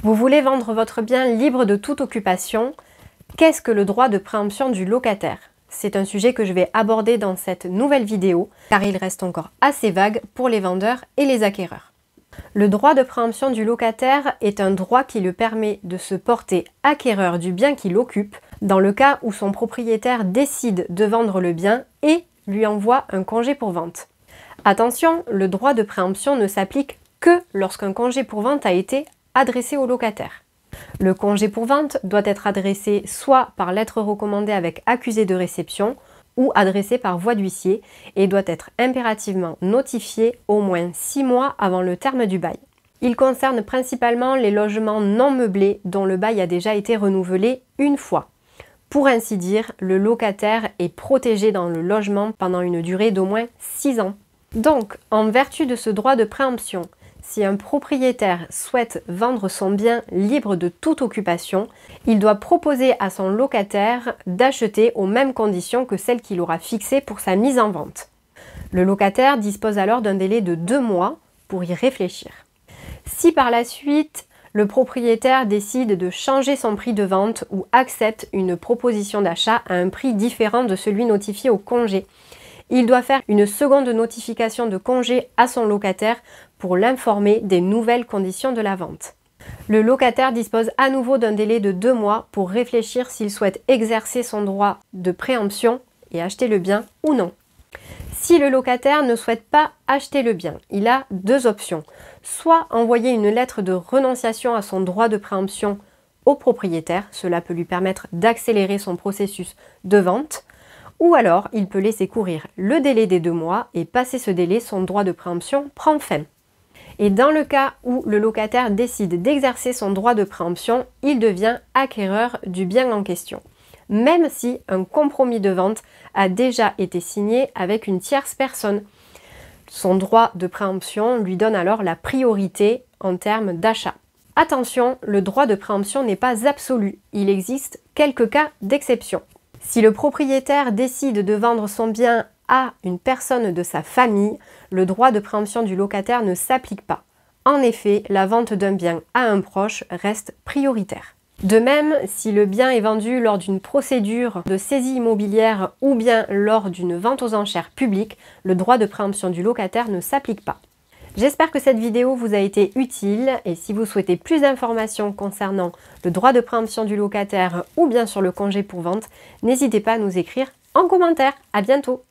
Vous voulez vendre votre bien libre de toute occupation. Qu'est-ce que le droit de préemption du locataire? C'est un sujet que je vais aborder dans cette nouvelle vidéo, car il reste encore assez vague pour les vendeurs et les acquéreurs. Le droit de préemption du locataire est un droit qui lui permet de se porter acquéreur du bien qu'il occupe, dans le cas où son propriétaire décide de vendre le bien et lui envoie un congé pour vente. Attention, le droit de préemption ne s'applique que lorsqu'un congé pour vente a été adressé au locataire. Le congé pour vente doit être adressé soit par lettre recommandée avec accusé de réception ou adressé par voie d'huissier et doit être impérativement notifié au moins 6 mois avant le terme du bail. Il concerne principalement les logements non meublés dont le bail a déjà été renouvelé une fois. Pour ainsi dire, le locataire est protégé dans le logement pendant une durée d'au moins 6 ans. Donc, en vertu de ce droit de préemption, si un propriétaire souhaite vendre son bien libre de toute occupation, il doit proposer à son locataire d'acheter aux mêmes conditions que celles qu'il aura fixées pour sa mise en vente. Le locataire dispose alors d'un délai de 2 mois pour y réfléchir. Si par la suite, le propriétaire décide de changer son prix de vente ou accepte une proposition d'achat à un prix différent de celui notifié au congé, il doit faire une seconde notification de congé à son locataire pour l'informer des nouvelles conditions de la vente. Le locataire dispose à nouveau d'un délai de 2 mois pour réfléchir s'il souhaite exercer son droit de préemption et acheter le bien ou non. Si le locataire ne souhaite pas acheter le bien, il a 2 options. Soit envoyer une lettre de renonciation à son droit de préemption au propriétaire, cela peut lui permettre d'accélérer son processus de vente, ou alors il peut laisser courir le délai des 2 mois et passé ce délai, son droit de préemption prend fin. Et dans le cas où le locataire décide d'exercer son droit de préemption, il devient acquéreur du bien en question, même si un compromis de vente a déjà été signé avec une tierce personne. Son droit de préemption lui donne alors la priorité en termes d'achat. Attention, le droit de préemption n'est pas absolu, il existe quelques cas d'exception. Si le propriétaire décide de vendre son bien à une personne de sa famille, le droit de préemption du locataire ne s'applique pas. En effet, la vente d'un bien à un proche reste prioritaire. De même, si le bien est vendu lors d'une procédure de saisie immobilière ou bien lors d'une vente aux enchères publiques, le droit de préemption du locataire ne s'applique pas. J'espère que cette vidéo vous a été utile et si vous souhaitez plus d'informations concernant le droit de préemption du locataire ou bien sur le congé pour vente, n'hésitez pas à nous écrire en commentaire. À bientôt!